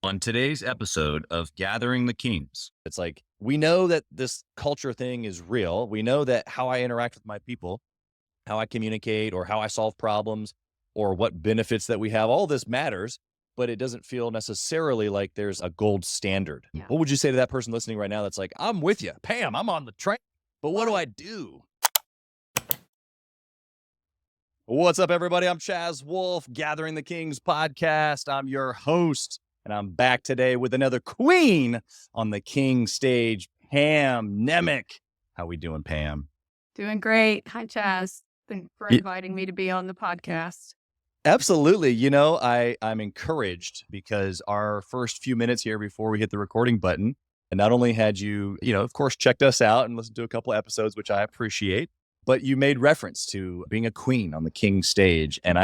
On today's episode of Gathering the Kings, it's like we know that this culture thing is real. We know that how I interact with my people, how I communicate, or how I solve problems, or what benefits that we have, all this matters, but it doesn't feel necessarily like there's a gold standard. Yeah. What would you say to that person listening right now that's like, I'm with you, Pam, I'm on the train, but what do I do? What's up, everybody? I'm Chaz Wolfe, Gathering the Kings podcast. I'm your host, and I'm back today with another queen on the king stage, Pam Nemec. How we doing, Pam? Doing great. Hi, Chaz. Thanks for Y- inviting me to be on the podcast. Absolutely. I'm encouraged because our first few minutes here before we hit the recording button, and not only had you, of course, checked us out and listened to a couple episodes, which I appreciate, but you made reference to being a queen on the king stage. And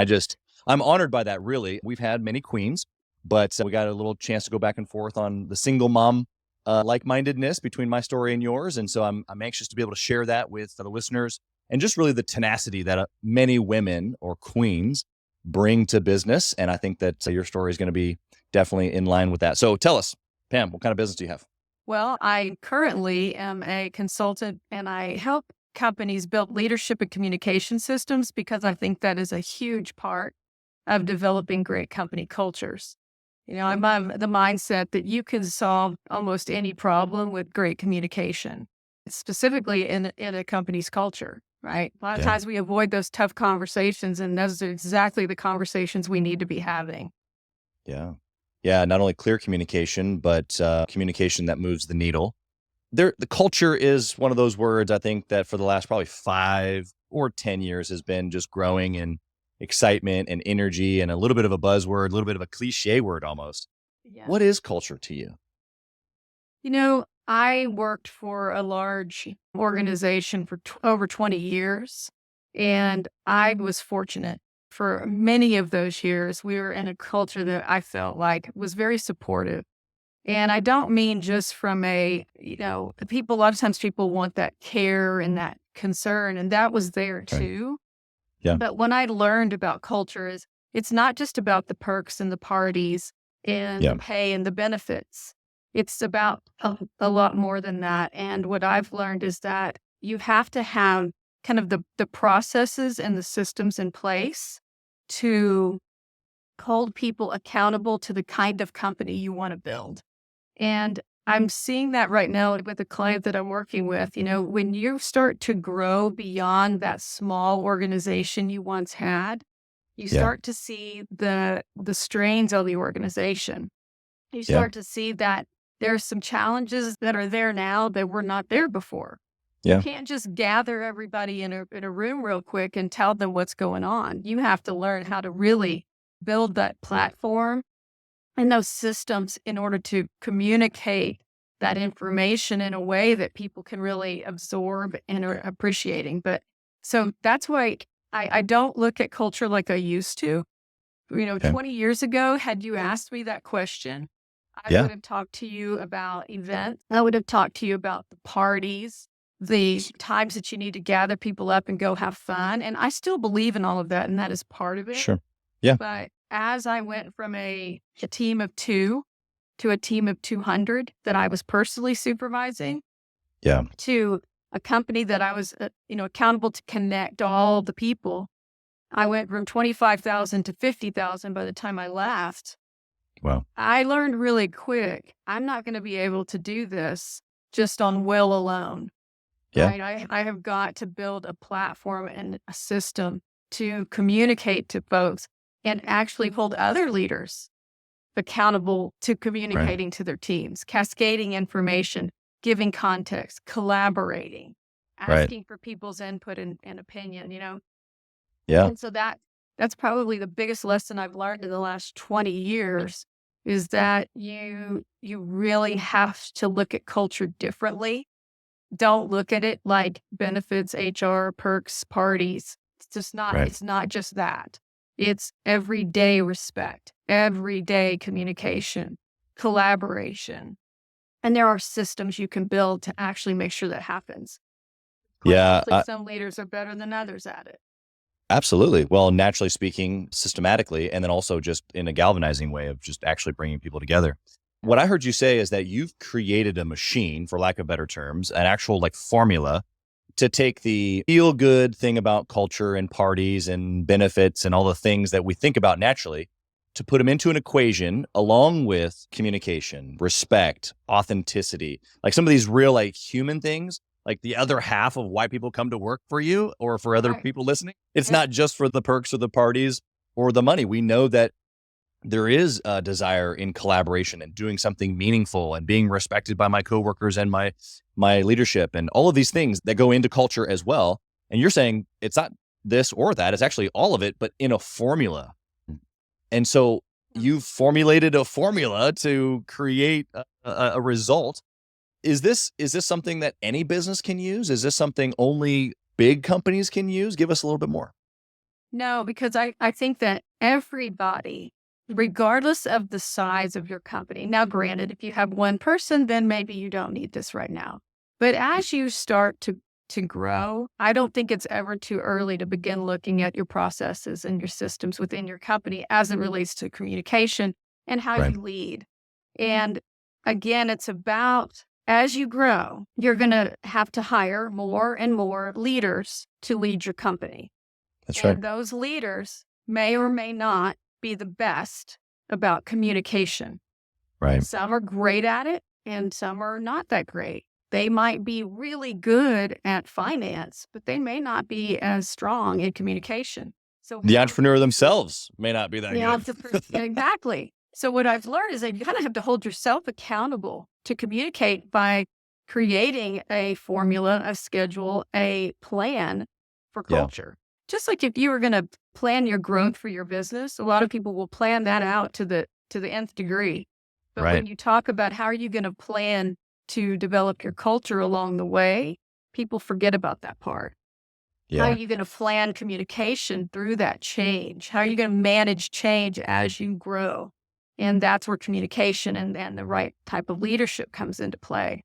I'm honored by that, really. We've had many queens, but we got a little chance to go back and forth on the single mom like-mindedness between my story and yours. And so I'm anxious to be able to share that with the listeners and just really the tenacity that many women or queens bring to business. And I think that your story is going to be definitely in line with that. So tell us, Pam, what kind of business do you have? Well, I currently am a consultant and I help companies build leadership and communication systems because I think that is a huge part of developing great company cultures. I'm of the mindset that you can solve almost any problem with great communication, specifically in a company's culture, right? A lot of Yeah. times we avoid those tough conversations, and those are exactly the conversations we need to be having. Yeah. Yeah. Not only clear communication, but communication that moves the needle. The culture is one of those words I think that for the last probably 5 or 10 years has been just growing in excitement and energy and a little bit of a buzzword, a little bit of a cliche word almost. Yeah. What is culture to you? I worked for a large organization for over 20 years, and I was fortunate. For many of those years, we were in a culture that I felt like was very supportive. And I don't mean just from a lot of times people want that care and that concern, and that was there Right. too. Yeah. But when I learned about culture is it's not just about the perks and the parties and Yeah. the pay and the benefits. It's about a lot more than that. And what I've learned is that you have to have kind of the processes and the systems in place to hold people accountable to the kind of company you want to build. And I'm seeing that right now with the client that I'm working with. When you start to grow beyond that small organization you once had, you Yeah. start to see the strains of the organization. You Yeah. start to see that there are some challenges that are there now that were not there before. Yeah. You can't just gather everybody in a room real quick and tell them what's going on. You have to learn how to really build that platform and those systems in order to communicate that information in a way that people can really absorb and are appreciating. But so that's why I don't look at culture like I used to. Okay. 20 years ago, had you asked me that question, I Yeah. would have talked to you about events. I would have talked to you about the parties, the times that you need to gather people up and go have fun. And I still believe in all of that, and that is part of it. Sure. Yeah. But as I went from a team of 2 to a team of 200 that I was personally supervising Yeah. to a company that I was, accountable to connect all the people, I went from 25,000 to 50,000 by the time I left. Wow. I learned really quick, I'm not going to be able to do this just on will alone. Yeah. Right? I have got to build a platform and a system to communicate to folks and actually hold other leaders accountable to communicating to their teams, cascading information, giving context, collaborating, Right. asking for people's input and opinion, Yeah. And so that's probably the biggest lesson I've learned in the last 20 years is that you really have to look at culture differently. Don't look at it like benefits, HR, perks, parties. It's just not, Right. it's not just that. It's everyday respect, everyday communication, collaboration. And there are systems you can build to actually make sure that happens. Quite Yeah. honestly, some leaders are better than others at it. Absolutely. Well, naturally speaking, systematically, and then also just in a galvanizing way of just actually bringing people together. What I heard you say is that you've created a machine, for lack of better terms, an actual like formula to take the feel good thing about culture and parties and benefits and all the things that we think about naturally to put them into an equation along with communication, respect, authenticity, like some of these real like human things, like the other half of why people come to work for you or for other Right. people listening. It's Yeah. not just for the perks of the parties or the money. We know that there is a desire in collaboration and doing something meaningful and being respected by my coworkers and my leadership and all of these things that go into culture as well. And you're saying it's not this or that, it's actually all of it, but in a formula. And so you've formulated a formula to create a result. Is this something that any business can use? Is this something only big companies can use? Give us a little bit more. No, because I think that everybody, regardless of the size of your company, now granted, if you have one person, then maybe you don't need this right now. But as you start to grow, I don't think it's ever too early to begin looking at your processes and your systems within your company as it relates to communication and how Right. you lead. And again, it's about as you grow, you're going to have to hire more and more leaders to lead your company. That's right. And those leaders may or may not be the best about communication. Right. Some are great at it and some are not that great. They might be really good at finance, but they may not be as strong in communication. So The how entrepreneur themselves may not be that yeah, good. exactly. So what I've learned is that you kind of have to hold yourself accountable to communicate by creating a formula, a schedule, a plan for Yeah. culture. Just like if you were going to plan your growth for your business, a lot of people will plan that out to the nth degree. But Right. when you talk about how are you going to plan to develop your culture along the way, people forget about that part. How are Yeah. you going to plan communication through that change? How are you going to manage change as you grow? And that's where communication and the right type of leadership comes into play.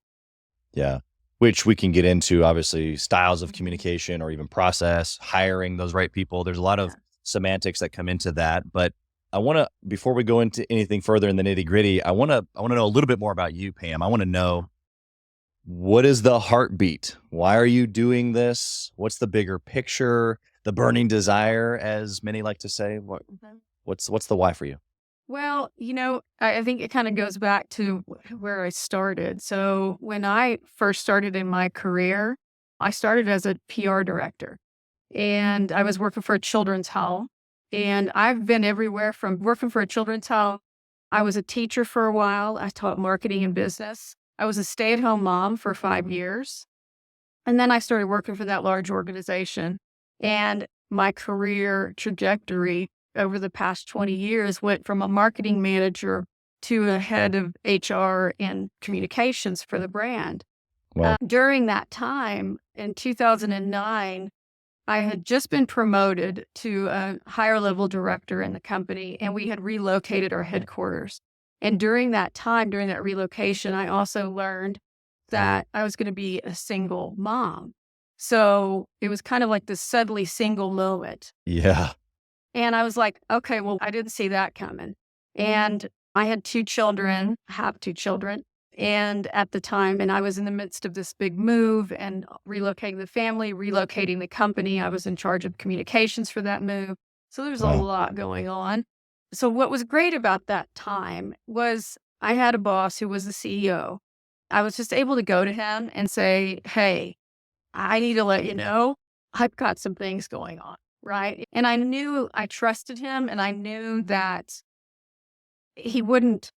Yeah. Which we can get into, obviously, styles of Mhm. communication or even process, hiring those right people. There's a lot of Yeah. semantics that come into that. But I want to, before we go into anything further in the nitty gritty, I want to know a little bit more about you, Pam. I want to know, what is the heartbeat? Why are you doing this? What's the bigger picture? The burning desire, as many like to say. Mhm. What's the why for you? Well, I think it kind of goes back to where I started. So when I first started in my career, I started as a PR director and I was working for a children's home. And I've been everywhere from working for a children's home. I was a teacher for a while. I taught marketing and business. I was a stay-at-home mom for 5 years. And then I started working for that large organization. And my career trajectory over the past 20 years went from a marketing manager to a head of HR and communications for the brand. Well, During that time in 2009, I had just been promoted to a higher level director in the company, and we had relocated our headquarters. And during that time, during that relocation, I also learned that I was going to be a single mom. So it was kind of like this suddenly single moment. yeah. And I was like, okay, well, I didn't see that coming. And I had two children, have two children. And at the time, and I was in the midst of this big move and relocating the family, relocating the company. I was in charge of communications for that move. So there's a Wow. lot going on. So what was great about that time was I had a boss who was the CEO. I was just able to go to him and say, hey, I need to let you know I've got some things going on. Right. And I knew I trusted him and I knew that he wouldn't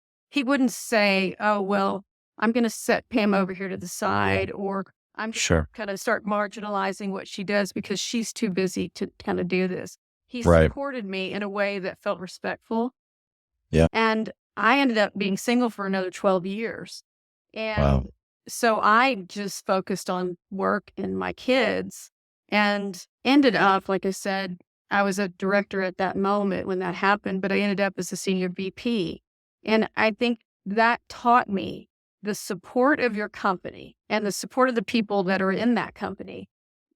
say, oh, well, I'm going to set Pam over here to the side or I'm going to Sure. kind of start marginalizing what she does because she's too busy to kind of do this. He Right. supported me in a way that felt respectful. Yeah. And I ended up being single for another 12 years. Wow. And so I just focused on work and my kids and ended up, like I said, I was a director at that moment when that happened, but I ended up as a senior VP. And I think that taught me the support of your company and the support of the people that are in that company.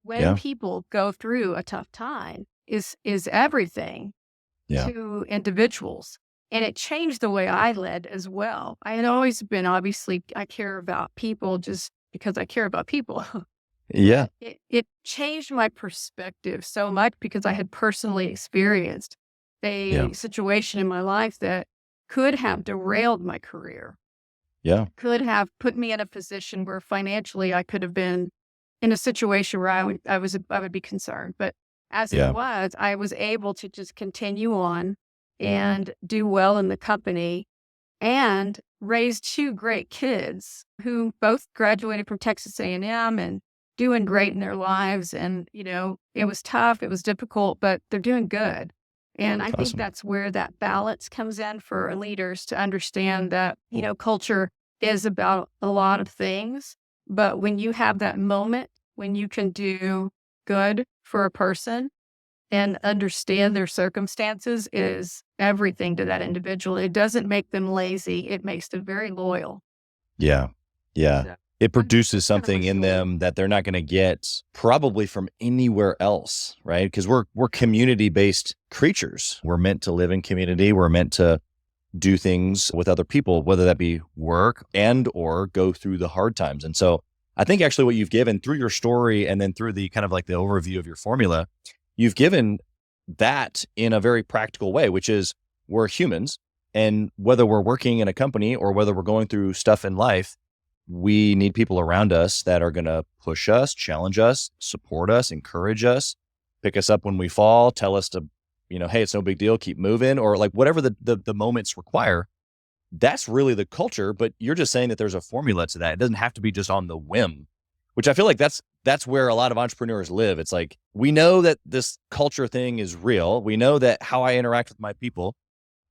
When Yeah. people go through a tough time is everything Yeah. to individuals. And it changed the way I led as well. I had always been, obviously, I care about people just because I care about people. Yeah. It changed my perspective so much because I had personally experienced Yeah. a situation in my life that could have derailed my career, Yeah. could have put me in a position where financially I could have been in a situation where I would be concerned. But as it Yeah. was, I was able to just continue on and do well in the company and raise two great kids who both graduated from Texas A&M and doing great in their lives. And, it was tough, it was difficult, but they're doing good. And I think Awesome. that's where that balance comes in for leaders to understand that, culture is about a lot of things. But when you have that moment when you can do good for a person and understand their circumstances is everything to that individual. It doesn't make them lazy. It makes them very loyal. Yeah. Yeah. So It that's produces kind of my something in story. them that they're not going to get probably from anywhere else, right? Because we're community-based creatures. We're meant to live in community. We're meant to do things with other people, whether that be work and or go through the hard times. And so I think actually what you've given through your story and then through the kind of like the overview of your formula, you've given that in a very practical way, which is we're humans. And whether we're working in a company or whether we're going through stuff in life, we need people around us that are going to push us, challenge us, support us, encourage us, pick us up when we fall, tell us to, hey, it's no big deal, keep moving, or like whatever the moments require. That's really the culture. But you're just saying that there's a formula to that. It doesn't have to be just on the whim, which I feel like that's where a lot of entrepreneurs live. It's like, we know that this culture thing is real. We know that how I interact with my people,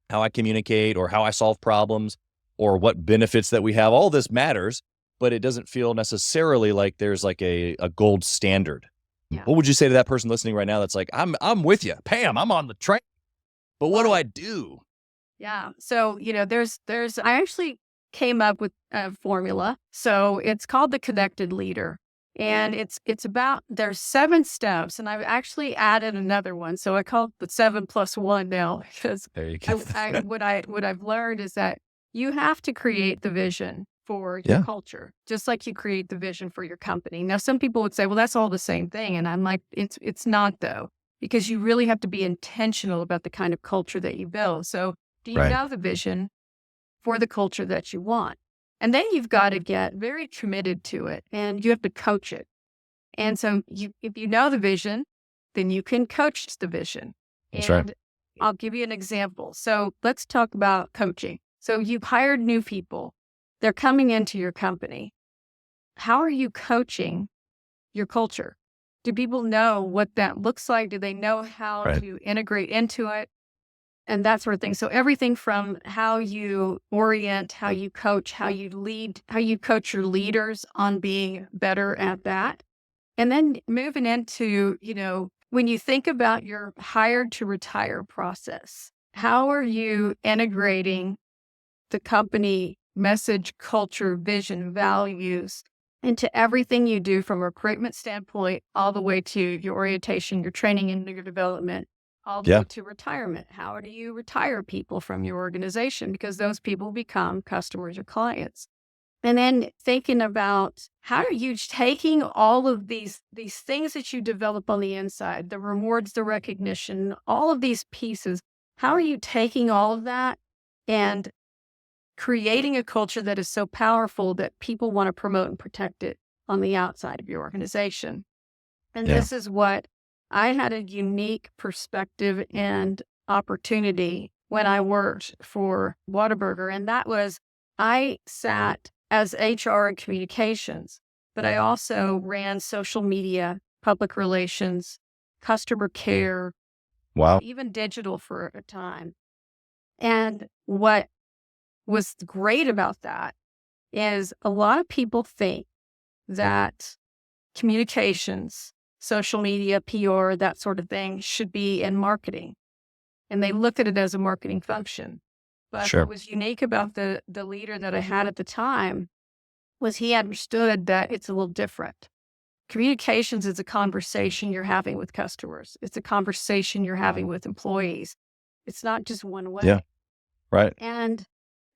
how I communicate or how I solve problems or what benefits that we have, all this matters, but it doesn't feel necessarily like there's like a gold standard. Yeah. What would you say to that person listening right now that's like, I'm with you, Pam, I'm on the train, but what do I do? Yeah. So, I actually came up with a formula. So it's called the connected leader. And it's about, there's 7 steps, and I've actually added another one. So I call it the 7+1 now because There you go. what I've learned is that you have to create the vision for your Yeah. culture, just like you create the vision for your company. Now, some people would say, well, that's all the same thing. And I'm like, it's not though, because you really have to be intentional about the kind of culture that you build. So do you Right. know the vision for the culture that you want? And then you've got to get very committed to it and you have to coach it. And so if you know the vision, then you can coach the vision. That's right. And I'll give you an example. So let's talk about coaching. So you've hired new people. They're coming into your company. How are you coaching your culture? Do people know what that looks like? Do they know how Right. to integrate into it? And that sort of thing. So everything from how you orient, how you coach, how you lead, how you coach your leaders on being better at that. And then moving into, when you think about your hired to retire process, how are you integrating the company message, culture, vision, values into everything you do from a recruitment standpoint, all the way to your orientation, your training, and your development, all the Yeah. way to retirement? How do you retire people from your organization? Because those people become customers or clients. And then thinking about how are you taking all of these things that you develop on the inside, the rewards, the recognition, all of these pieces, how are you taking all of that and creating a culture that is so powerful that people want to promote and protect it on the outside of your organization? And Yeah. this is what I had a unique perspective and opportunity when I worked for Whataburger. And that was, I sat as HR and communications, but I also ran social media, public relations, customer care, Wow. even digital for a time. And what was great about that is a lot of people think that communications, social media, PR, that sort of thing should be in marketing. And they look at it as a marketing function. But Sure. what was unique about the leader that I had at the time was he understood that it's a little different. Communications is a conversation you're having with customers. It's a conversation you're having with employees. It's not just one way. Yeah. Right. And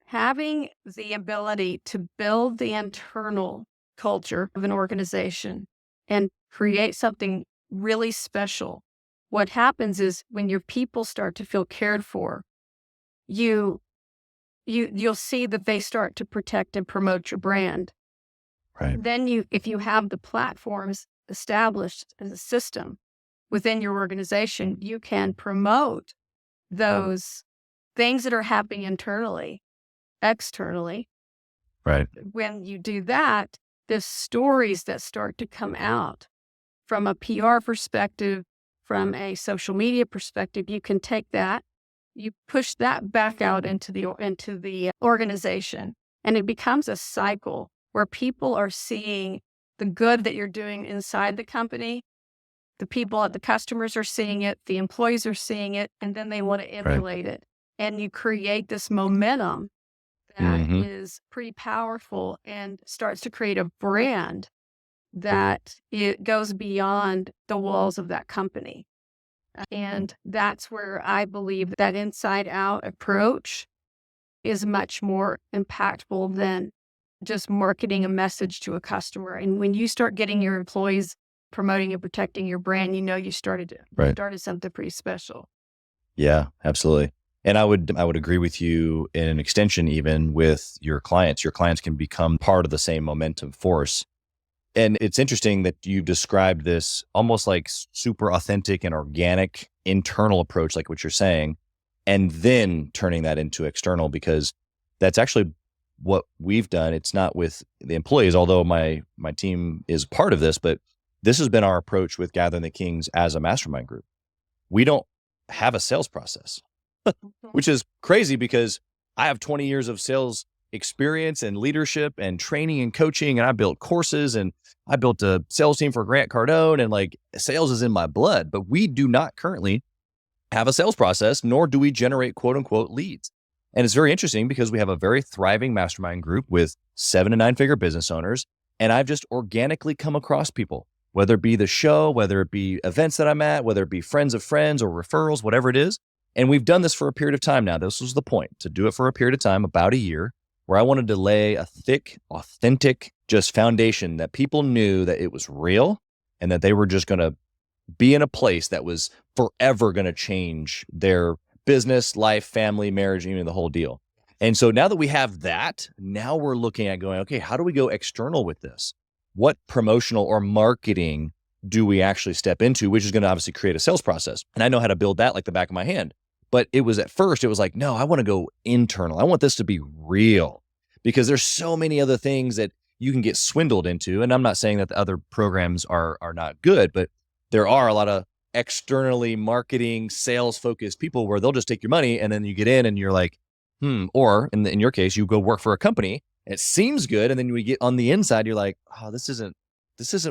having the ability to build the internal culture of an organization and create something really special. What happens is when your people start to feel cared for, you'll see that they start to protect and promote your brand. Right. Then if you have the platforms established as a system within your organization, you can promote those things that are happening internally, externally. Right. When you do that, the stories that start to come out from a PR perspective, from a social media perspective, you can take that, you push that back out into the organization, and it becomes a cycle where people are seeing the good that you're doing inside the company. The customers are seeing it, the employees are seeing it, and then they want to emulate it. And you create this momentum that is pretty powerful and starts to create a brand that it goes beyond the walls of that company. And that's where I believe that inside out approach is much more impactful than just marketing a message to a customer. And when you start getting your employees promoting and protecting your brand, you started something pretty special. Yeah, absolutely. And I would agree with you in an extension, even with your clients. Your clients can become part of the same momentum force. And it's interesting that you described this almost like super authentic and organic internal approach, like what you're saying, and then turning that into external, because that's actually what we've done. It's not with the employees, although my team is part of this, but this has been our approach with Gathering the Kings as a mastermind group. We don't have a sales process, which is crazy because I have 20 years of sales experience and leadership and training and coaching. And I built courses and I built a sales team for Grant Cardone, and like sales is in my blood, but we do not currently have a sales process, nor do we generate quote unquote leads. And it's very interesting because we have a very thriving mastermind group with 7 to 9 figure business owners. And I've just organically come across people, whether it be the show, whether it be events that I'm at, whether it be friends of friends or referrals, whatever it is. And we've done this for a period of time now. This was the point, to do it for a period of time, about a year, where I wanted to lay a thick, authentic, just foundation that people knew that it was real and that they were just going to be in a place that was forever going to change their business, life, family, marriage, even the whole deal. And so now that we have that, now we're looking at going, okay, how do we go external with this? What promotional or marketing do we actually step into, which is going to obviously create a sales process? And I know how to build that like the back of my hand. But it was like, no, I want to go internal. I want this to be real, because there's so many other things that you can get swindled into. And I'm not saying that the other programs are not good, but there are a lot of externally marketing, sales focused people where they'll just take your money and then you get in and you're like, or in your case, you go work for a company. It seems good. And then we get on the inside, you're like, oh, this isn't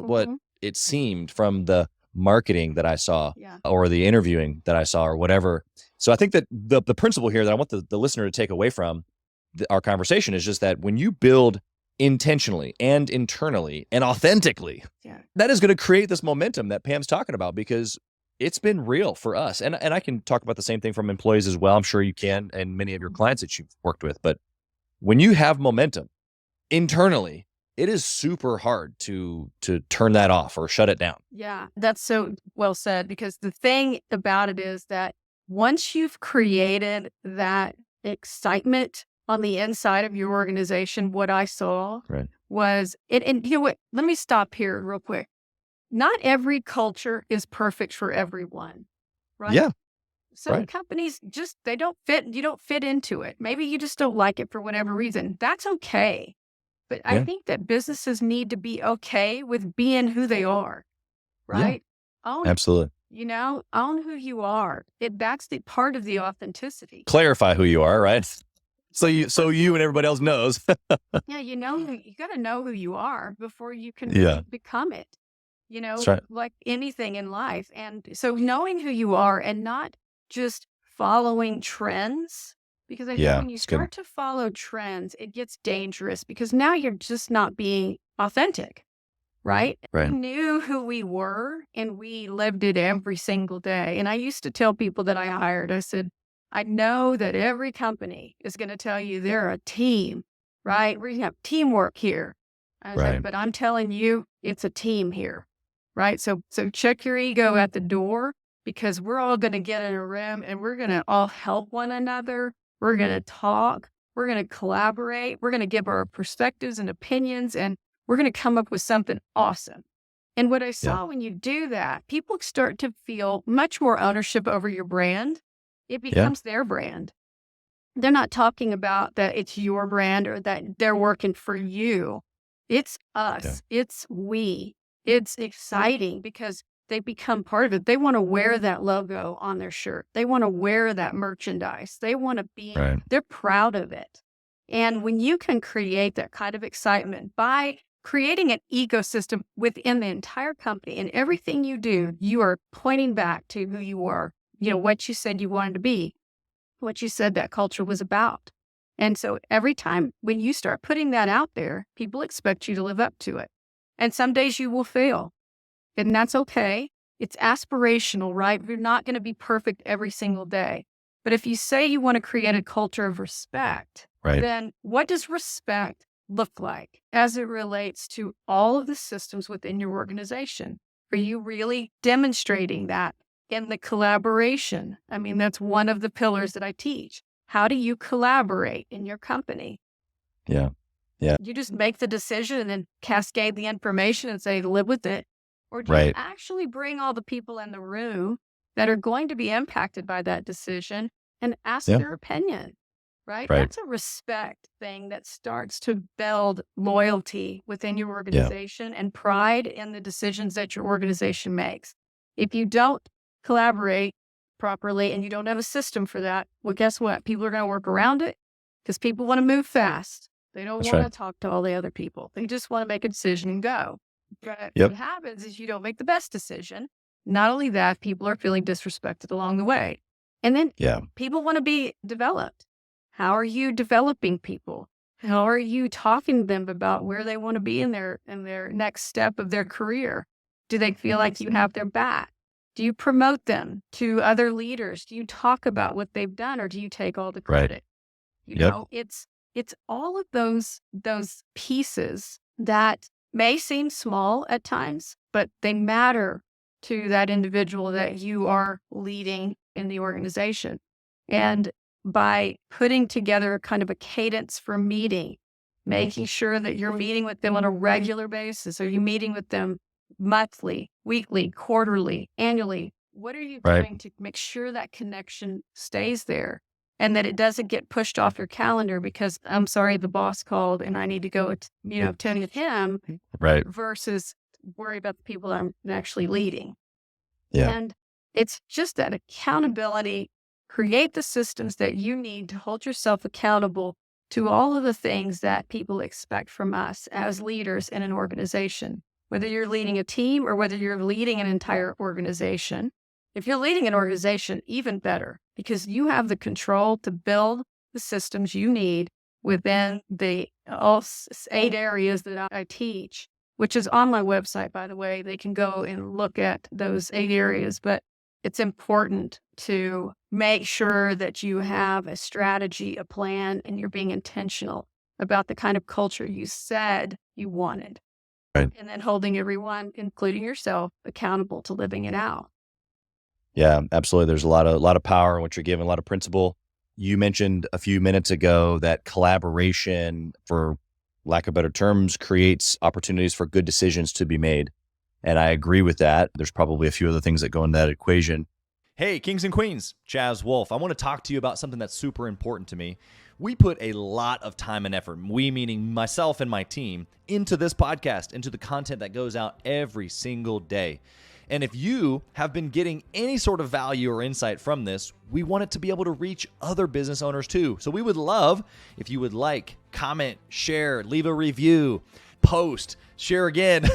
what it seemed from the marketing that I saw or the interviewing that I saw or whatever. So I think that the principle here that I want the listener to take away from our conversation is just that when you build intentionally and internally and authentically, that is going to create this momentum that Pam's talking about, because it's been real for us. And I can talk about the same thing from employees as well. I'm sure you can, and many of your clients that you've worked with. But when you have momentum internally, it is super hard to turn that off or shut it down. Yeah, that's so well said, because the thing about it is that once you've created that excitement on the inside of your organization, what I saw was it. And you know what? Let me stop here real quick. Not every culture is perfect for everyone, right? Yeah. Some companies they don't fit. You don't fit into it. Maybe you just don't like it for whatever reason. That's okay. But I think that businesses need to be okay with being who they are, right? Absolutely. Own who you are. That's the part of the authenticity. Clarify who you are, right? So you and everybody else knows. Yeah, you got to know who you are before you can become it. That's right. Like anything in life. And so knowing who you are and not just following trends, because I think when you start to follow trends, it gets dangerous, because now you're just not being authentic. right? Right. We knew who we were and we lived it every single day. And I used to tell people that I hired, I said, I know that every company is going to tell you they're a team, right? We have teamwork here. I said, Right. but I'm telling you, it's a team here, right? So check your ego at the door, because we're all going to get in a room and we're going to all help one another. We're going to talk. We're going to collaborate. We're going to give our perspectives and opinions, and we're going to come up with something awesome. And what I saw when you do that, people start to feel much more ownership over your brand. It becomes their brand. They're not talking about that it's your brand or that they're working for you. It's us. It's we. It's exciting because they become part of it. They want to wear that logo on their shirt. They want to wear that merchandise. They want to be, they're proud of it. And when you can create that kind of excitement by creating an ecosystem within the entire company, and everything you do, you are pointing back to who you were, what you said you wanted to be, what you said that culture was about. And so every time when you start putting that out there, people expect you to live up to it. And some days you will fail. And that's okay. It's aspirational, right? You're not going to be perfect every single day. But if you say you want to create a culture of respect, then what does respect look like as it relates to all of the systems within your organization? Are you really demonstrating that in the collaboration? I mean, that's one of the pillars that I teach. How do you collaborate in your company? Yeah. You just make the decision and then cascade the information and say, live with it. Or do you actually bring all the people in the room that are going to be impacted by that decision and ask their opinion, right? That's a respect thing that starts to build loyalty within your organization and pride in the decisions that your organization makes. If you don't collaborate properly and you don't have a system for that, well, guess what? People are going to work around it because people want to move fast. They don't want to talk to all the other people. They just want to make a decision and go. But what happens is you don't make the best decision. Not only that, people are feeling disrespected along the way. And then people want to be developed. How are you developing people? How are you talking to them about where they want to be in their next step of their career? Do they feel like you have their back? Do you promote them to other leaders? Do you talk about what they've done, or do you take all the credit? You know, it's all of those pieces that may seem small at times, but they matter to that individual that you are leading in the organization. And by putting together kind of a cadence for meeting, making sure that you're meeting with them on a regular basis, or you meeting with them monthly, weekly, quarterly, annually, what are you doing to make sure that connection stays there? And that it doesn't get pushed off your calendar because, I'm sorry, the boss called and I need to go, attend with him versus worry about the people I'm actually leading. And it's just that accountability, create the systems that you need to hold yourself accountable to all of the things that people expect from us as leaders in an organization, whether you're leading a team or whether you're leading an entire organization. If you're leading an organization, even better, because you have the control to build the systems you need within the all 8 areas that I teach, which is on my website, by the way. They can go and look at those 8 areas, but it's important to make sure that you have a strategy, a plan, and you're being intentional about the kind of culture you said you wanted. And then holding everyone, including yourself, accountable to living it out. Yeah, absolutely. There's a lot of power in what you're giving, a lot of principle. You mentioned a few minutes ago that collaboration, for lack of better terms, creates opportunities for good decisions to be made. And I agree with that. There's probably a few other things that go in that equation. Hey, kings and queens, Chaz Wolfe. I want to talk to you about something that's super important to me. We put a lot of time and effort, we meaning myself and my team, into this podcast, into the content that goes out every single day. And if you have been getting any sort of value or insight from this, we want it to be able to reach other business owners too. So we would love if you would like, comment, share, leave a review, post, share again,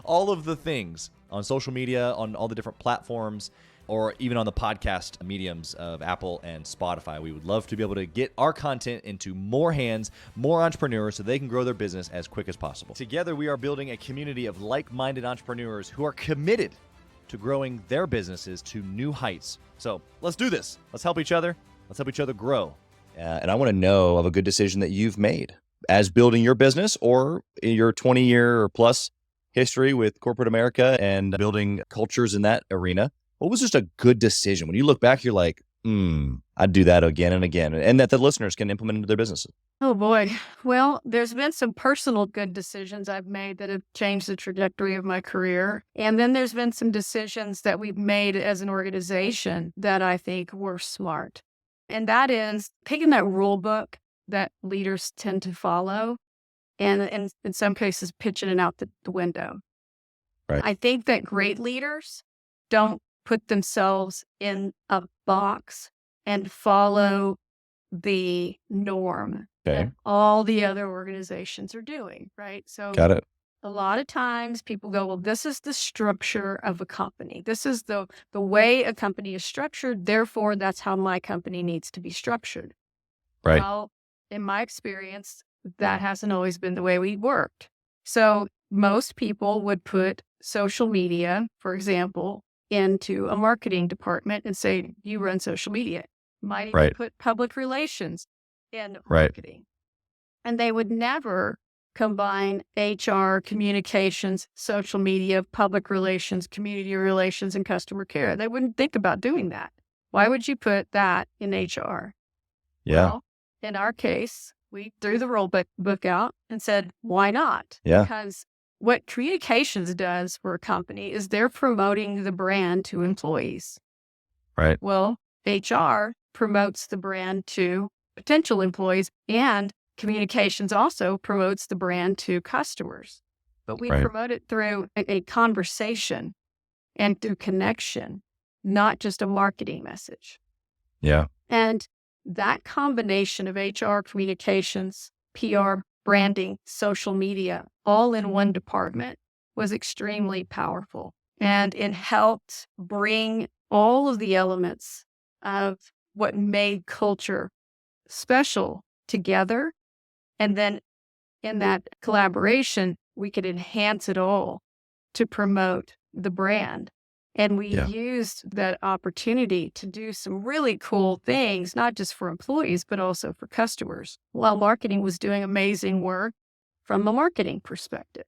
all of the things on social media, on all the different platforms. or even on the podcast mediums of Apple and Spotify. We would love to be able to get our content into more hands, more entrepreneurs, so they can grow their business as quick as possible. Together, we are building a community of like-minded entrepreneurs who are committed to growing their businesses to new heights. So let's do this. Let's help each other. Let's help each other grow. And I want to know of a good decision that you've made as building your business or in your 20-year or plus history with corporate America and building cultures in that arena. What was just a good decision? When you look back, you're like, I'd do that again and again, and that the listeners can implement into their businesses. Oh boy. Well, there's been some personal good decisions I've made that have changed the trajectory of my career. And then there's been some decisions that we've made as an organization that I think were smart. And that is picking that rule book that leaders tend to follow and in some cases pitching it out the window. Right. I think that great leaders don't put themselves in a box and follow the norm that all the other organizations are doing, right? So Got it. a lot of times people go, well, this is the structure of a company. This is the way a company is structured. Therefore, that's how my company needs to be structured. Right. Well, in my experience, that hasn't always been the way we worked. So most people would put social media, for example, into a marketing department and say, you run social media. Might even put public relations in marketing. And they would never combine HR, communications, social media, public relations, community relations, and customer care. They wouldn't think about doing that. Why would you put that in HR? Yeah. Well, in our case, we threw the rule book out and said, why not? Yeah. Because what communications does for a company is they're promoting the brand to employees. Right. Well, HR promotes the brand to potential employees, and communications also promotes the brand to customers. But we promote it through a conversation and through connection, not just a marketing message. Yeah. And that combination of HR, communications, PR, branding, social media, all in one department was extremely powerful. And it helped bring all of the elements of what made culture special together. And then in that collaboration, we could enhance it all to promote the brand. And we used that opportunity to do some really cool things, not just for employees, but also for customers, while marketing was doing amazing work from a marketing perspective.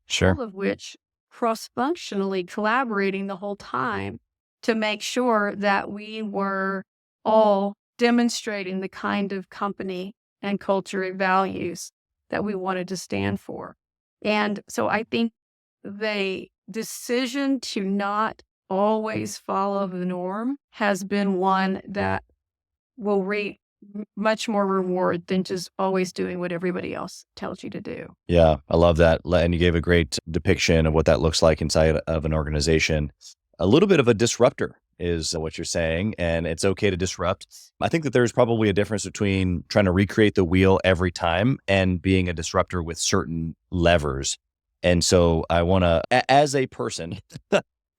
Sure. All of which cross-functionally collaborating the whole time to make sure that we were all demonstrating the kind of company and culture and values that we wanted to stand for. And so I think the decision to not always follow the norm has been one that will reap much more reward than just always doing what everybody else tells you to do. Yeah, I love that. And you gave a great depiction of what that looks like inside of an organization. A little bit of a disruptor is what you're saying, and it's okay to disrupt. I think that there's probably a difference between trying to recreate the wheel every time and being a disruptor with certain levers. And so I want to, as a person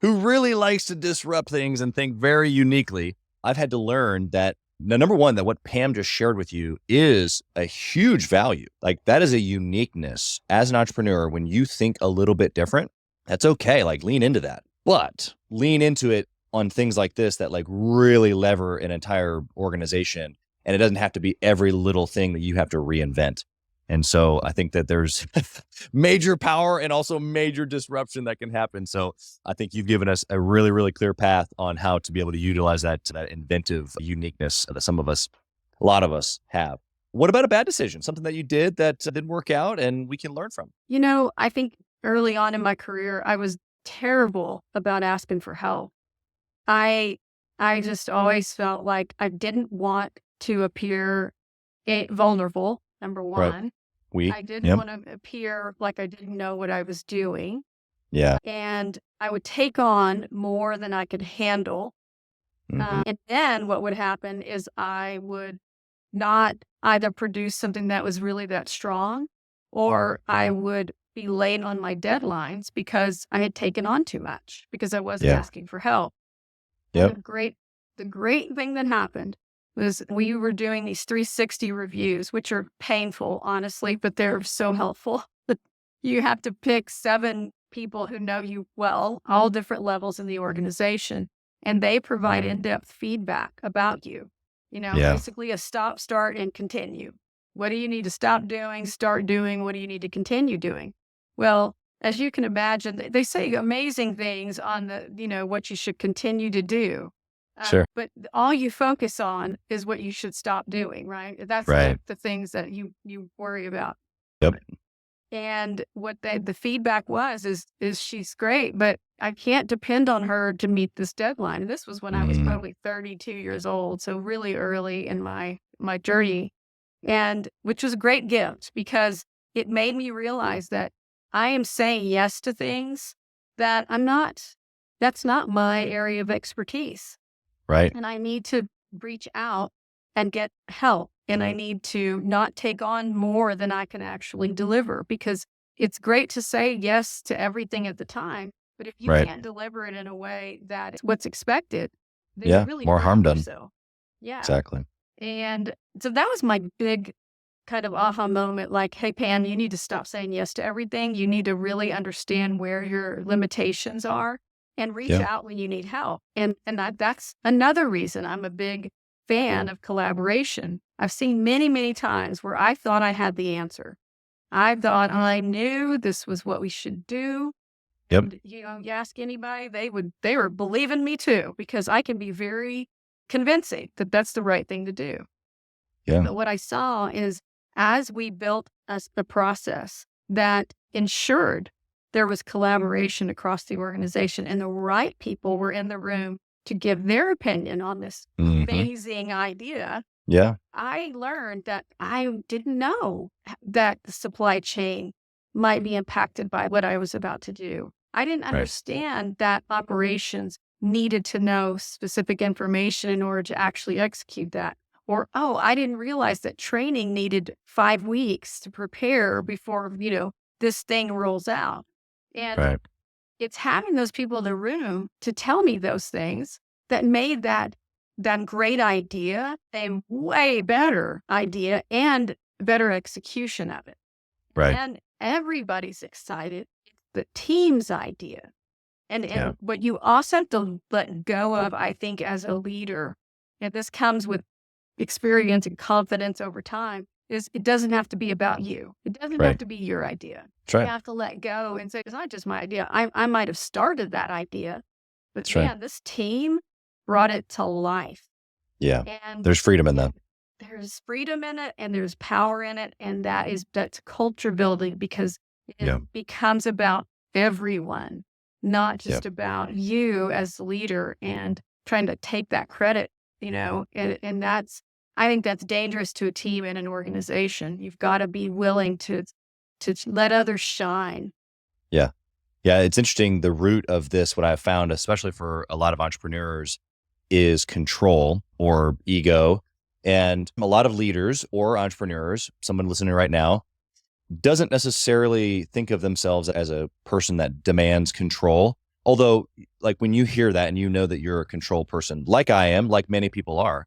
who really likes to disrupt things and think very uniquely, I've had to learn that now, number one, that what Pam just shared with you is a huge value. Like that is a uniqueness as an entrepreneur. When you think a little bit different, that's okay. Like lean into that, but lean into it on things like this that like really lever an entire organization. And it doesn't have to be every little thing that you have to reinvent. And so I think that there's major power and also major disruption that can happen. So I think you've given us a really, really clear path on how to be able to utilize that inventive uniqueness that a lot of us have. What about a bad decision? Something that you did that didn't work out and we can learn from? You know, I think early on in my career, I was terrible about asking for help. I just always felt like I didn't want to appear vulnerable. Number one, I didn't want to appear like I didn't know what I was doing. Yeah. And I would take on more than I could handle. And then what would happen is I would not either produce something that was really that strong, or I would be late on my deadlines because I had taken on too much because I wasn't asking for help. And Yep. the great thing that happened was we were doing these 360 reviews, which are painful, honestly, but they're so helpful. But you have to pick 7 people who know you well, all different levels in the organization, and they provide in-depth feedback about you. Yeah. Basically a stop, start, and continue. What do you need to stop doing, start doing? What do you need to continue doing? Well, as you can imagine, they say amazing things on what you should continue to do. Sure. But all you focus on is what you should stop doing, right? That's Right. the things that you worry about. Yep. And what the feedback is she's great, but I can't depend on her to meet this deadline. And this was when I was Mm, probably 32 years old, so really early in my journey, and which was a great gift because it made me realize that I am saying yes to things that that's not my area of expertise. right. And I need to reach out and get help. And I need to not take on more than I can actually deliver because it's great to say yes to everything at the time. But if you Right. can't deliver it in a way that is what's expected, then you're Yeah. really More harm hurting done. yourself. Yeah. Exactly. And so that was my big kind of aha moment like, hey, Pam, you need to stop saying yes to everything. You need to really understand where your limitations are and reach Yeah. out when you need help. And that's another reason I'm a big fan of collaboration. I've seen many, many times where I thought I had the answer. I thought I knew this was what we should do. Yep. And you ask anybody, they were believing me too, because I can be very convincing that that's the right thing to do. Yeah. But what I saw is as we built a process that ensured there was collaboration across the organization and the right people were in the room to give their opinion on this Hmm. amazing idea, Yeah. I learned that I didn't know that the supply chain might be impacted by what I was about to do. I didn't Right. understand that operations needed to know specific information in order to actually execute that. Or, oh, I didn't realize that training needed 5 weeks to prepare before, this thing rolls out. And Right. it's having those people in the room to tell me those things that made that great idea a way better idea and better execution of it. Right. And everybody's excited. It's the team's idea. And Yeah. what you also have to let go of, I think, as a leader, and this comes with experience and confidence over time, is it doesn't have to be about you. It doesn't have Right. to be your idea. That's You right. have to let go and say, it's not just my idea. I might have started that idea, but That's right. man, this team brought it to life. Yeah. And There's freedom in that. there's freedom in it and there's power in it. And that's culture building because it Yeah. becomes about everyone, not just Yeah. about you as the leader and trying to take that credit, and I think that's dangerous to a team and an organization. You've got to be willing to let others shine. Yeah. Yeah. It's interesting. The root of this, what I've found, especially for a lot of entrepreneurs, is control or ego. And a lot of leaders or entrepreneurs, someone listening right now, doesn't necessarily think of themselves as a person that demands control. Although, like when you hear that and you know that you're a control person, like I am, like many people are,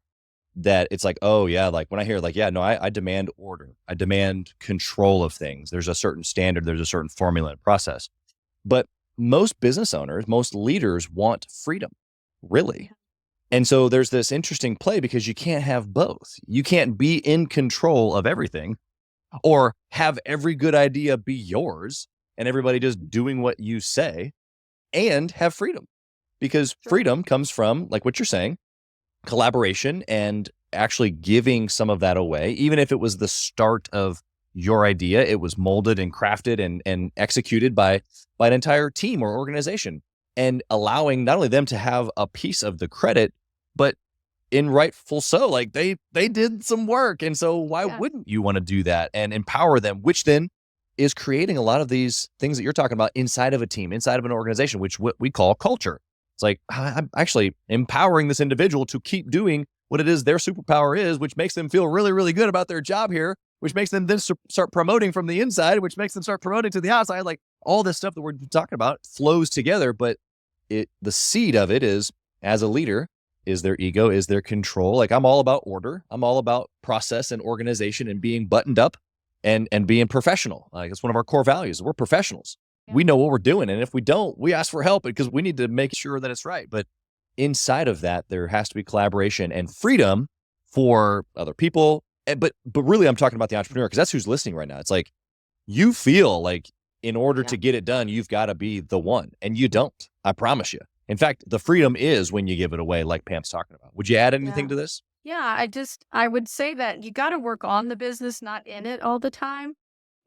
that it's like, oh yeah, like when I hear like, yeah, no, I demand order. I demand control of things. There's a certain standard, there's a certain formula and process. But most business owners, most leaders want freedom, really. And so there's this interesting play because you can't have both. You can't be in control of everything or have every good idea be yours and everybody just doing what you say and have freedom, because Sure. freedom comes from, like what you're saying, collaboration and actually giving some of that away. Even if it was the start of your idea, it was molded and crafted and executed by an entire team or organization, and allowing not only them to have a piece of the credit, but in rightful so, like they did some work. And so why Yeah. wouldn't you want to do that and empower them, which then is creating a lot of these things that you're talking about inside of a team, inside of an organization, which what we call culture. It's like, I'm actually empowering this individual to keep doing what it is their superpower is, which makes them feel really, really good about their job here, which makes them then start promoting from the inside, which makes them start promoting to the outside. Like all this stuff that we're talking about flows together, but the seed of it is as a leader? Is there ego? Is there control? Like, I'm all about order. I'm all about process and organization and being buttoned up and being professional. Like, it's one of our core values. We're professionals. Yeah. We know what we're doing. And if we don't, we ask for help because we need to make sure that it's right. But inside of that, there has to be collaboration and freedom for other people. But really, I'm talking about the entrepreneur, because that's who's listening right now. It's like, you feel like in order to get it done, you've got to be the one, and you don't. I promise you. In fact, the freedom is when you give it away, like Pam's talking about. Would you add anything to this? Yeah, I would say that you got to work on the business, not in it all the time.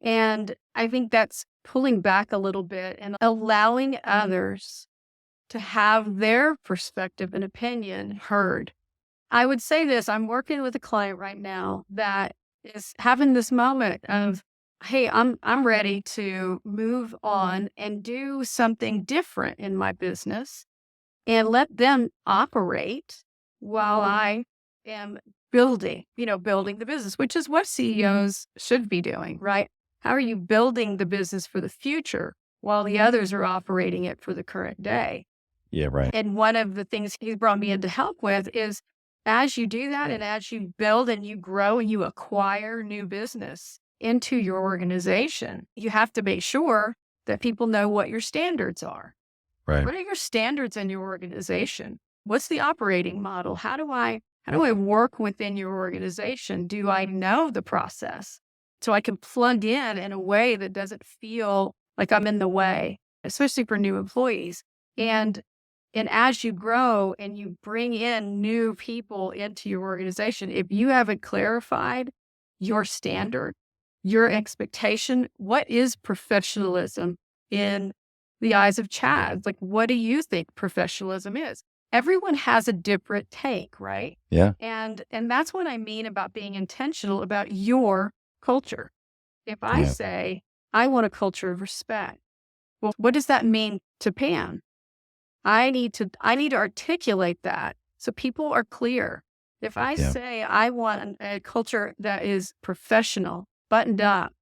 And I think that's pulling back a little bit and allowing others to have their perspective and opinion heard. I would say this, I'm working with a client right now that is having this moment of, hey, I'm ready to move on and do something different in my business and let them operate while I am building the business, which is what CEOs should be doing, right? How are you building the business for the future while the others are operating it for the current day? Yeah, right. And one of the things he's brought me in to help with is, as you do that and as you build and you grow and you acquire new business into your organization, you have to make sure that people know what your standards are. Right. What are your standards in your organization? What's the operating model? How do I work within your organization? Do I know the process so I can plug in a way that doesn't feel like I'm in the way, especially for new employees? And as you grow and you bring in new people into your organization, if you haven't clarified your standard, your expectation, what is professionalism in the eyes of Chaz? Like, what do you think professionalism is? Everyone has a different take, right? Yeah. And that's what I mean about being intentional about your culture. If I say, I want a culture of respect, well, what does that mean to Pam? I need to articulate that so people are clear. If I say I want a culture that is professional, buttoned up,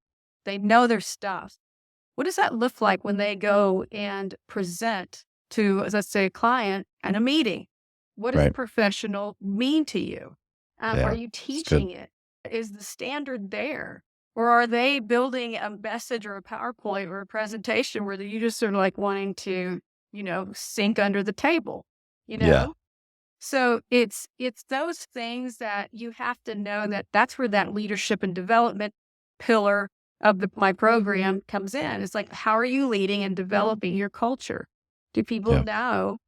they know their stuff, what does that look like when they go and present to, let's say, a client at a meeting? What does professional mean to you? Are you teaching it? Is the standard there? Or are they building a message or a PowerPoint or a presentation where you just sort of like wanting to, sink under the table, Yeah. So it's those things that you have to know that's where that leadership and development pillar of my program comes in. It's like, how are you leading and developing your culture? Do people know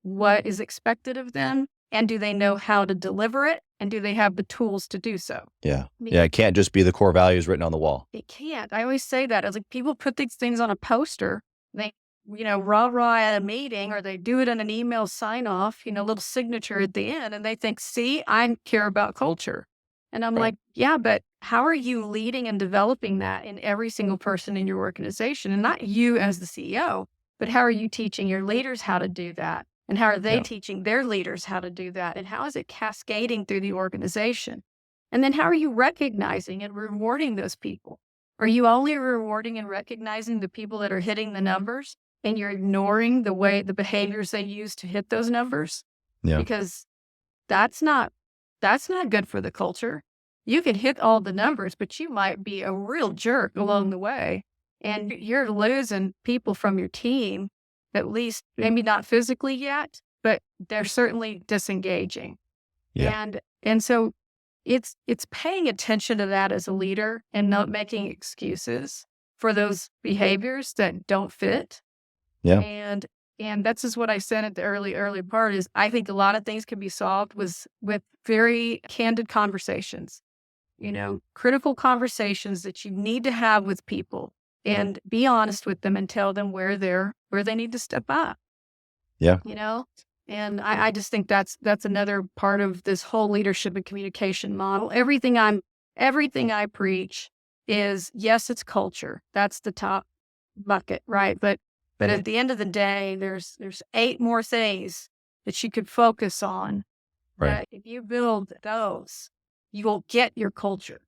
what is expected of them? And do they know how to deliver it? And do they have the tools to do so? Yeah. Yeah. It can't just be the core values written on the wall. It can't. I always say that. I was like, people put these things on a poster. They, rah-rah at a meeting, or they do it in an email sign off, little signature at the end. And they think, see, I care about culture. And I'm like, yeah, but how are you leading and developing that in every single person in your organization? And not you as the CEO, but how are you teaching your leaders how to do that? And how are they teaching their leaders how to do that? And how is it cascading through the organization? And then how are you recognizing and rewarding those people? Are you only rewarding and recognizing the people that are hitting the numbers, and you're ignoring the behaviors they use to hit those numbers? Yeah. Because that's not good for the culture. You can hit all the numbers, but you might be a real jerk along the way. And you're losing people from your team, at least maybe not physically yet, but they're certainly disengaging. Yeah. And so it's paying attention to that as a leader and not making excuses for those behaviors that don't fit. Yeah. And that's just what I said at the early part is, I think a lot of things can be solved with very candid conversations, critical conversations that you need to have with people, and be honest with them and tell them where they need to step up. Yeah. And I just think that's another part of this whole leadership and communication model. Everything I preach is, yes, it's culture. That's the top bucket, right? But at the end of the day, there's 8 more things that you could focus on. Right. That if you build those, you will get your culture.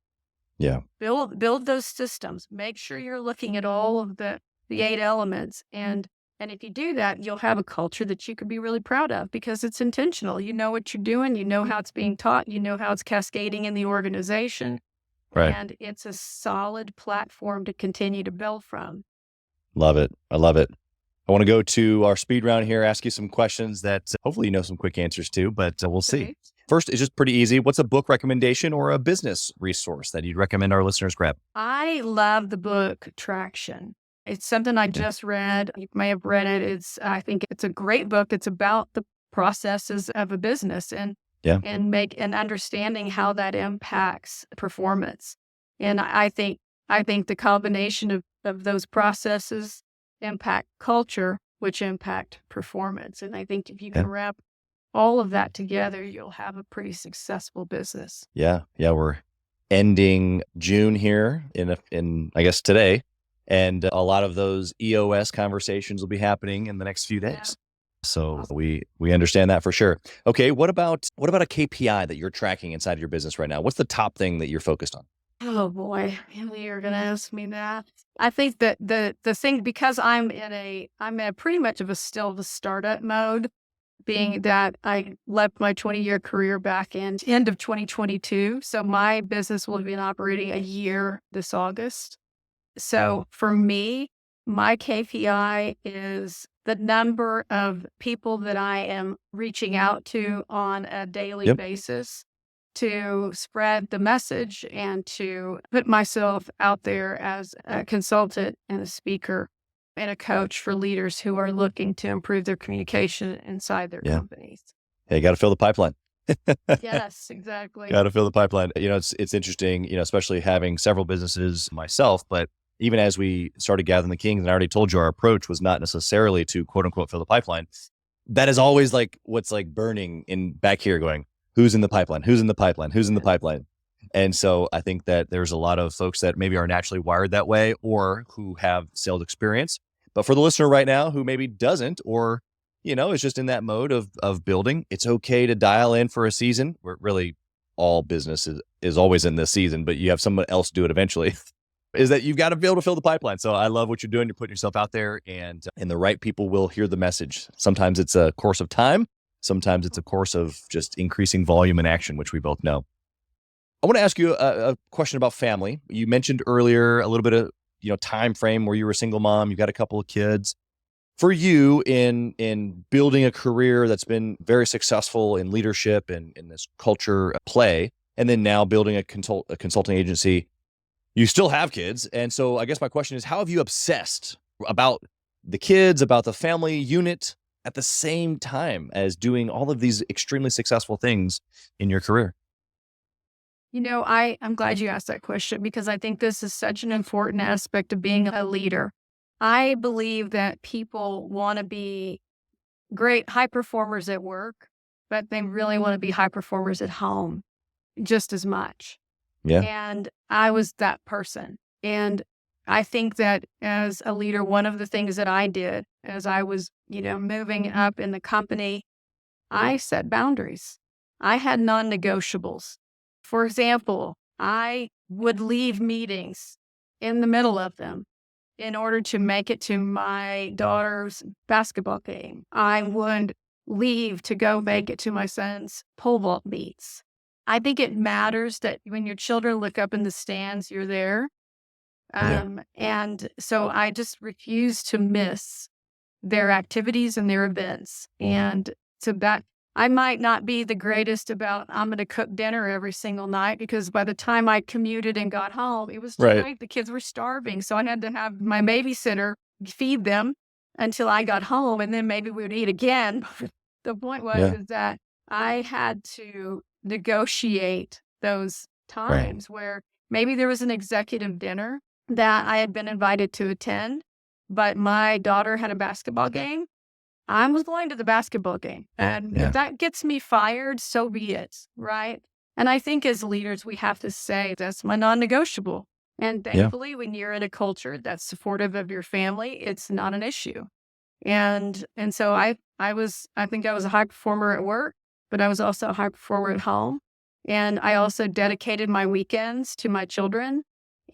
Yeah. Build those systems. Make sure you're looking at all of the 8 elements and And if you do that, you'll have a culture that you could be really proud of because it's intentional. You know what you're doing, you know how it's being taught, you know how it's cascading in the organization, Right. and it's a solid platform to continue to build from. Love it. I love it. I want to go to our speed round here, ask you some questions that hopefully you know some quick answers to, but we'll see. Okay. First, it's just pretty easy. What's a book recommendation or a business resource that you'd recommend our listeners grab? I love the book Traction. It's something I just read. You may have read it. I think it's a great book. It's about the processes of a business and Yeah. understanding how that impacts performance. And I think the combination of those processes impact culture, which impact performance. And I think if you can wrap all of that together, you'll have a pretty successful business. Yeah. We're ending June here in I guess today, and a lot of those EOS conversations will be happening in the next few days. So Awesome. we understand that for sure. Okay, what about a KPI that you're tracking inside of your business right now? What's the top thing that you're focused on? Oh boy, really, you're gonna ask me that. I think that the thing, because I'm in pretty much of the startup mode, being that I left my 20-year career back in end of 2022. So my business will have been operating a year this August. So for me, my KPI is the number of people that I am reaching out to on a daily Yep. basis to spread the message and to put myself out there as a consultant and a speaker and a coach for leaders who are looking to improve their communication inside their companies. Hey, got to fill the pipeline. Yes, exactly. Got to fill the pipeline. It's interesting, especially having several businesses myself, but even as we started gathering the kings, and I already told you our approach was not necessarily to quote unquote fill the pipeline. That is always like what's like burning in back here going, who's in the pipeline? Who's in the pipeline? Who's in the pipeline? And so I think that there's a lot of folks that maybe are naturally wired that way or who have sales experience. But for the listener right now who maybe doesn't, or, is just in that mode of building, it's okay to dial in for a season where really all business is always in this season, but you have someone else do it eventually. Is that you've got to be able to fill the pipeline. So I love what you're doing. You're putting yourself out there and the right people will hear the message. Sometimes it's a course of time. Sometimes it's a course of just increasing volume and action, which we both know. I want to ask you a question about family. You mentioned earlier a little bit of, time frame where you were a single mom, you've got a couple of kids. For you in building a career that's been very successful in leadership and in this culture play, and then now building a consulting agency, you still have kids. And so I guess my question is, how have you obsessed about the kids, about the family unit at the same time as doing all of these extremely successful things in your career? I'm glad you asked that question because I think this is such an important aspect of being a leader. I believe that people want to be great high performers at work, but they really want to be high performers at home just as much. Yeah. And I was that person. And I think that as a leader, one of the things that I did as I was, moving up in the company, I set boundaries. I had non-negotiables. For example, I would leave meetings in the middle of them in order to make it to my daughter's basketball game. I would leave to go make it to my son's pole vault meets. I think it matters that when your children look up in the stands, you're there. And so I just refuse to miss their activities and their events. And so that I might not be the greatest about, I'm going to cook dinner every single night because by the time I commuted and got home, it was too late. The kids were starving. So I had to have my babysitter feed them until I got home. And then maybe we would eat again. The point was is that I had to negotiate those times where maybe there was an executive dinner that I had been invited to attend, but my daughter had a basketball game. I was going to the basketball game. And if that gets me fired, so be it, right? And I think as leaders, we have to say, that's my non-negotiable. And thankfully, when you're in a culture that's supportive of your family, it's not an issue. And so I think I was a high performer at work, but I was also a high performer at home. And I also dedicated my weekends to my children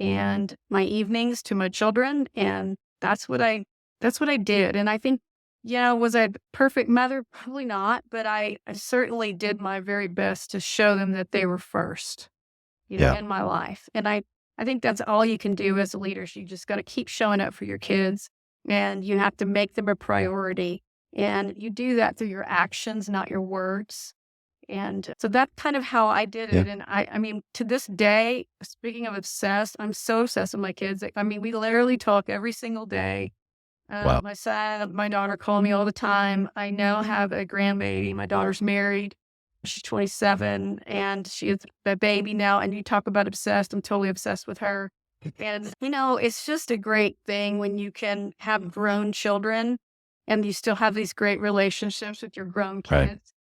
and my evenings to my children. And that's what I that's what I did. And I think, was I a perfect mother? Probably not, but I certainly did my very best to show them that they were first, Yeah. in my life. And I think that's all you can do as a leader. You just got to keep showing up for your kids, and you have to make them a priority. And you do that through your actions, not your words. And so that's kind of how I did Yeah. it. And I mean, to this day, speaking of obsessed, I'm so obsessed with my kids. I mean, we literally talk every single day. Wow. My son, my daughter call me all the time. I now have a grandbaby. My daughter's married. She's 27 and she has a baby now. And you talk about obsessed. I'm totally obsessed with her. And, it's just a great thing when you can have grown children and you still have these great relationships with your grown Right. kids.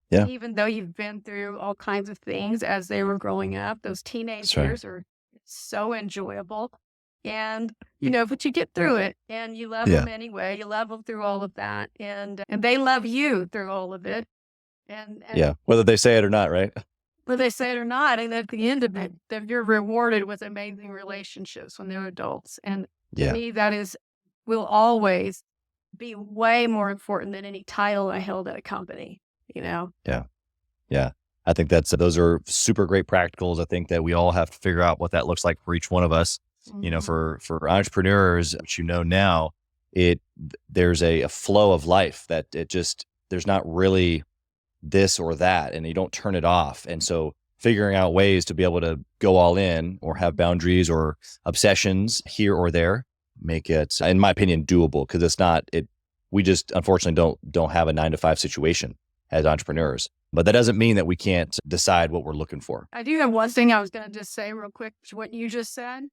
Yeah. Even though you've been through all kinds of things as they were growing up, those teenage That's right. years are so enjoyable. And, but you get through it and you love Yeah. them anyway. You love them through all of that. And they love you through all of it. And Yeah. Whether they say it or not, right? whether they say it or not, and at the end of it, that you're rewarded with amazing relationships when they're adults. And to Yeah. me, will always be way more important than any title I held at a company, Yeah. Yeah. I think those are super great practicals. I think that we all have to figure out what that looks like for each one of us. Mhm. For entrepreneurs, which now, there's a flow of life that there's not really this or that, and you don't turn it off. And so figuring out ways to be able to go all in or have boundaries or obsessions here or there make it, in my opinion, doable, because we just unfortunately don't have a 9-to-5 situation as entrepreneurs. But that doesn't mean that we can't decide what we're looking for. I do have one thing I was going to just say real quick, what you just said.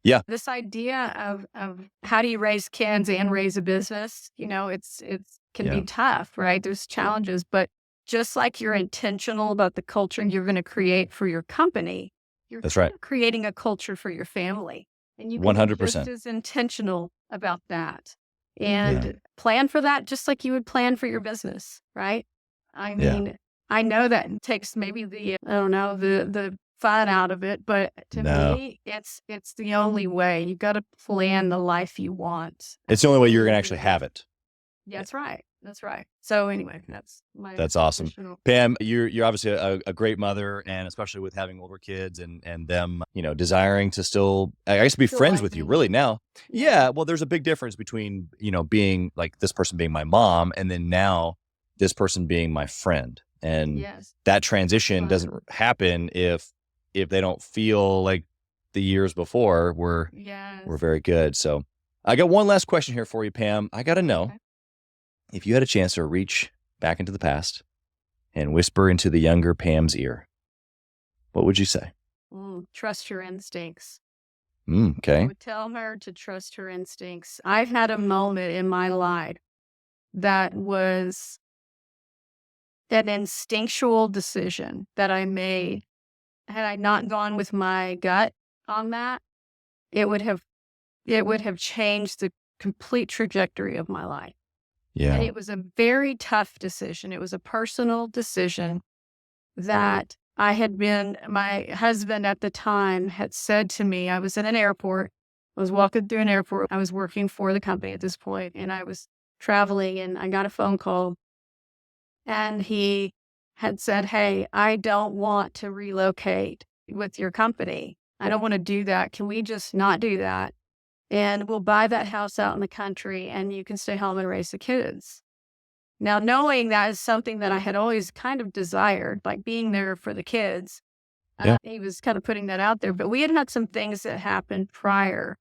Yeah. This idea of how do you raise kids and raise a business, can be tough, right? There's challenges, but just like you're intentional about the culture you're going to create for your company, you're That's right. creating a culture for your family. And you can be 100%. just as intentional about that and plan for that just like you would plan for your business, right? I mean, I know that takes maybe the fun out of it, but to me, it's the only way. You got to plan the life you want. It's the only way you're going to actually have it. Yeah, that's right. That's right. So anyway, That's awesome. Pam, you're obviously a great mother, and especially with having older kids and them, desiring to still, I guess, be friends with you really now. Yeah. Well, there's a big difference between, being like this person being my mom and then now this person being my friend. And that transition doesn't happen if they don't feel like the years before were very good. So I got one last question here for you, Pam. I got to know, if you had a chance to reach back into the past and whisper into the younger Pam's ear, what would you say? Trust your instincts. Okay. I would tell her to trust her instincts. I've had a moment in my life that was an instinctual decision that I made. Had I not gone with my gut on that, it would have changed the complete trajectory of my life. Yeah. And it was a very tough decision. It was a personal decision that my husband at the time had said to me. I was in an airport. I was walking through an airport. I was working for the company at this point, and I was traveling, and I got a phone call. And he had said, "Hey, I don't want to relocate with your company. I don't want to do that. Can we just not do that? And we'll buy that house out in the country and you can stay home and raise the kids." Now, knowing that is something that I had always kind of desired, like being there for the kids. He was kind of putting that out there, but we had some things that happened prior.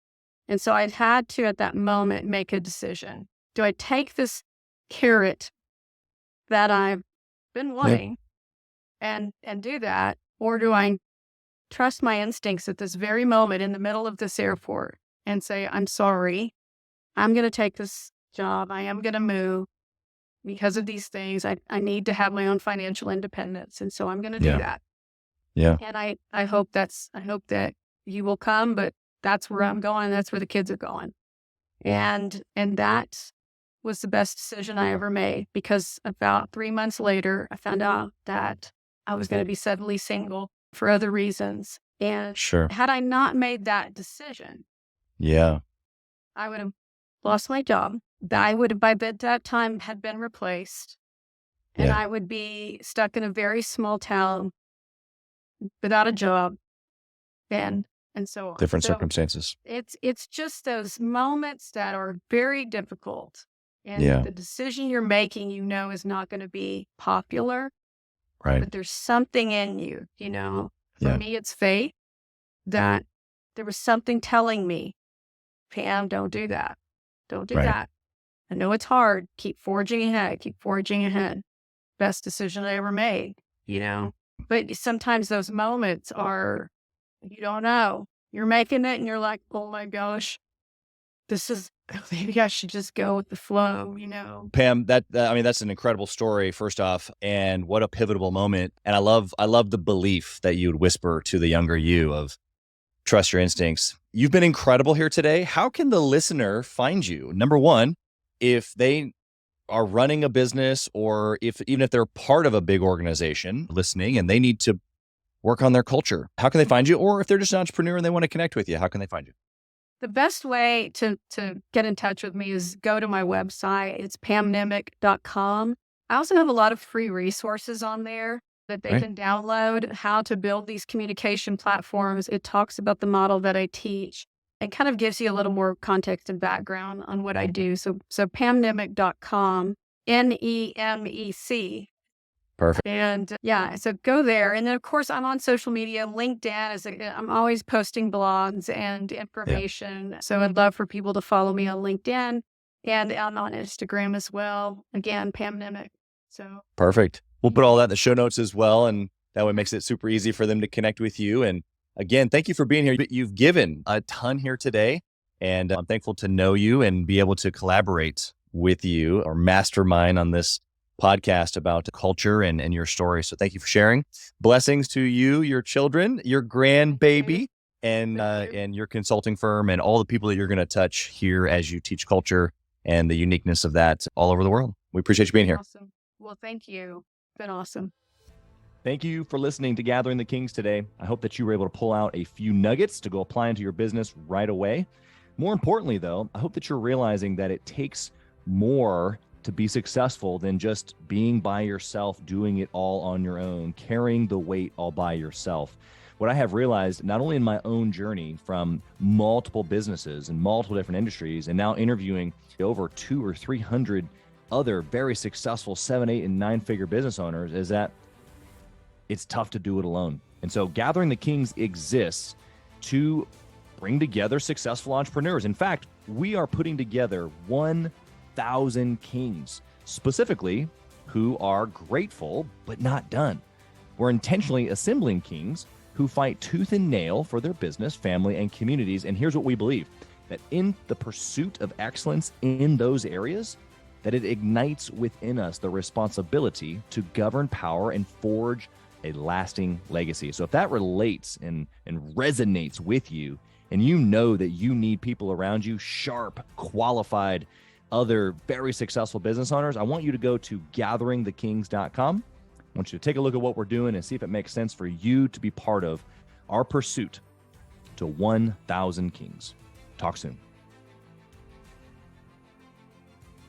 And so I'd had to, at that moment, make a decision. Do I take this carrot that I've been wanting and do that? Or do I trust my instincts at this very moment in the middle of this airport and say, "I'm sorry, I'm going to take this job. I am going to move because of these things. I need to have my own financial independence. And so I'm going to do that." Yeah. And I hope that you will come, but that's where I'm going. That's where the kids are going. And that was the best decision I ever made, because about 3 months later, I found out that I was going to be suddenly single for other reasons. And had I not made that decision, I would have lost my job. I would have by that time had been replaced, and Yeah. I would be stuck in a very small town without a job and so on. Different So circumstances. it's just those moments that are very difficult, and Yeah. the decision you're making, is not going to be popular, Right. but there's something in you, For Yeah. me, it's faith that there was something telling me, Pam, don't do that. Don't do Right. that. I know it's hard. Keep forging ahead. Keep forging ahead. Best decision I ever made. But sometimes those moments are, you don't know. You're making it and you're like, oh my gosh, maybe I should just go with the flow. Pam, I mean, that's an incredible story, first off, and what a pivotal moment. And I love the belief that you would whisper to the younger you of trust your instincts. You've been incredible here today. How can the listener find you? Number one, if they are running a business, or even if they're part of a big organization listening and they need to work on their culture, how can they find you? Or if they're just an entrepreneur and they want to connect with you, how can they find you? The best way to get in touch with me is go to my website. It's pamnemec.com. I also have a lot of free resources on there that they Right. can download, how to build these communication platforms. It talks about the model that I teach and kind of gives you a little more context and background on what I do. So pamnemec.com, NEMEC. Perfect. And so go there. And then, of course, I'm on social media. LinkedIn I'm always posting blogs and information. So I'd love for people to follow me on LinkedIn, and I'm on Instagram as well. Again, Pam Nemec. So Perfect. We'll put all that in the show notes as well. And that way makes it super easy for them to connect with you. And again, thank you for being here. You've given a ton here today, and I'm thankful to know you and be able to collaborate with you or mastermind on this podcast about culture and your story. So thank you for sharing. Blessings to you, your children, your grandbaby, and your consulting firm, and all the people that you're going to touch here as you teach culture and the uniqueness of that all over the world. We appreciate you being here. Awesome. Well, thank you. It's been awesome. Thank you for listening to Gathering the Kings today. I hope that you were able to pull out a few nuggets to go apply into your business right away. More importantly, though, I hope that you're realizing that it takes more to be successful than just being by yourself, doing it all on your own, carrying the weight all by yourself. What I have realized, not only in my own journey from multiple businesses and multiple different industries, and now interviewing over 200 or 300 other very successful 7, 8, and 9-figure business owners, is that it's tough to do it alone. And so Gathering the Kings exists to bring together successful entrepreneurs. In fact, we are putting together 1,000 kings, specifically who are grateful but not done. We're intentionally assembling kings who fight tooth and nail for their business, family, and communities. And here's what we believe, that in the pursuit of excellence in those areas, that it ignites within us the responsibility to govern power and forge a lasting legacy. So if that relates and resonates with you, and you know that you need people around you, sharp, qualified, other very successful business owners, I want you to go to gatheringthekings.com. I want you to take a look at what we're doing and see if it makes sense for you to be part of our pursuit to 1,000 kings. Talk soon.